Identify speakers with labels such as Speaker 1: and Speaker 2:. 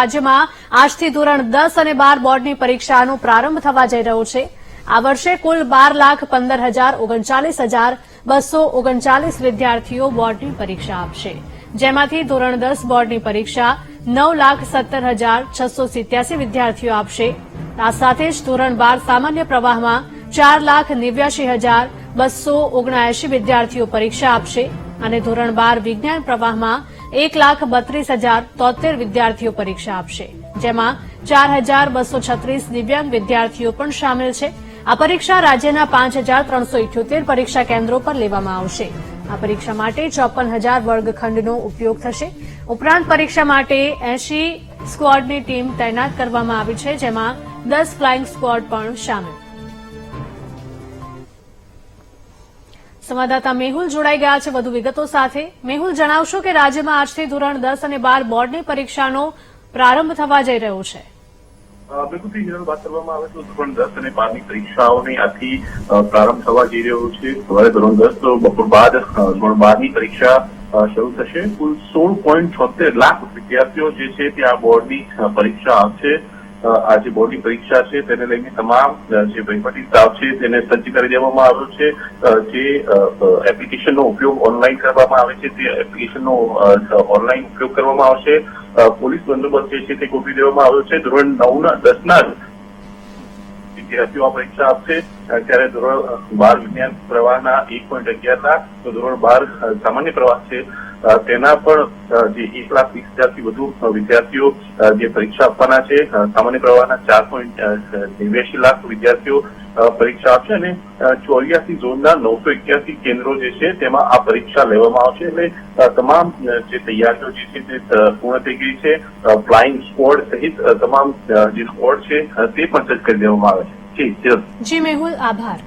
Speaker 1: રાજ્યમાં આજથી ધોરણ 10 અને 12 બોર્ડની પરીક્ષાનો પ્રારંભ થવા જઈ રહ્યો છે। આ વર્ષે કુલ 12,15,39,239 વિદ્યાર્થીઓ બોર્ડની પરીક્ષા આપશે, જેમાંથી ધોરણ 10 બોર્ડની પરીક્ષા 9,17,687 વિદ્યાર્થીઓ આપશે। આ સાથે જ ધોરણ 12 સામાન્ય પ્રવાહમાં 4,89,279 વિદ્યાર્થીઓ પરીક્ષા આપશે અને ધોરણ 12 વિજ્ઞાન પ્રવાહમાં 1,32,073 વિદ્યાર્થીઓ પરીક્ષા આપશે, જેમાં 4,236 દિવ્યાંગ વિદ્યાર્થીઓ પણ સામેલ છે। આ પરીક્ષા રાજ્યના 5,378 પરીક્ષા કેન્દ્રો પર લેવામાં આવશે। આ પરીક્ષા માટે 54,000 વર્ગખંડનો ઉપયોગ થશે। ઉપરાંત પરીક્ષા માટે 80 સ્ક્વોડની ટીમ તૈનાત કરવામાં આવી છે, જેમાં 10 ફ્લાઇંગ સ્ક્વોડ પણ સામેલ। સંવાદદાતા મેહુલ જોડાઈ ગયા છે વધુ વિગતો સાથે। મેહુલ, જણાવશો કે રાજ્યમાં આજથી ધોરણ 10 અને 12 બોર્ડની પરીક્ષાનો પ્રારંભ થવા જઈ રહ્યો છે।
Speaker 2: બિલકુલ વાત કરવામાં આવે તો ધોરણ 10 અને 12ની પરીક્ષાઓની આજથી પ્રારંભ થવા જઈ રહ્યો છે। સવારે ધોરણ 10 તો બપોર બાદ ધોરણ 12ની પરીક્ષા શરૂ થશે। કુલ 16.76 લાખ વિદ્યાર્થીઓ જે છે તે આ બોર્ડની પરીક્ષા આપશે। આ જે બોર્ડની પરીક્ષા છે તેને લઈને તમામ જે વહીવટી સ્ટાફ છે તેને સજ્જ કરી દેવામાં આવ્યો છે। જે એપ્લિકેશનનો ઉપયોગ ઓનલાઈન કરવામાં આવે છે તે એપ્લિકેશનનો ઓનલાઈન ઉપયોગ કરવામાં આવશે। પોલીસ બંદોબસ્ત જે છે તે ગોઠવી દેવામાં આવ્યો છે। ધોરણ 9 ના 10 ના વિદ્યાર્થીઓ આ પરીક્ષા આપશે, ત્યારે ધોરણ 12 વિજ્ઞાન પ્રવાહના 1.11 લાખ, તો ધોરણ 12 સામાન્ય પ્રવાહ છે તેના પણ જે 1,20,000થી વધુ વિદ્યાર્થીઓ જે પરીક્ષા આપવાના છે। સામાન્ય પ્રવાહના 4.89 લાખ વિદ્યાર્થીઓ પરીક્ષા આપશે અને 84 ઝોનના 981 કેન્દ્રો જે છે તેમાં આ પરીક્ષા લેવામાં આવશે। એટલે તમામ જે તૈયારીઓ જે છે તે પૂર્ણ થઈ ગઈ છે। ફ્લાઇંગ સ્ક્વોડ સહિત તમામ જે સ્ક્વોડ છે તે પણ સજ્જ કરી દેવામાં આવે છે।
Speaker 1: જી મેહુલ, આભાર।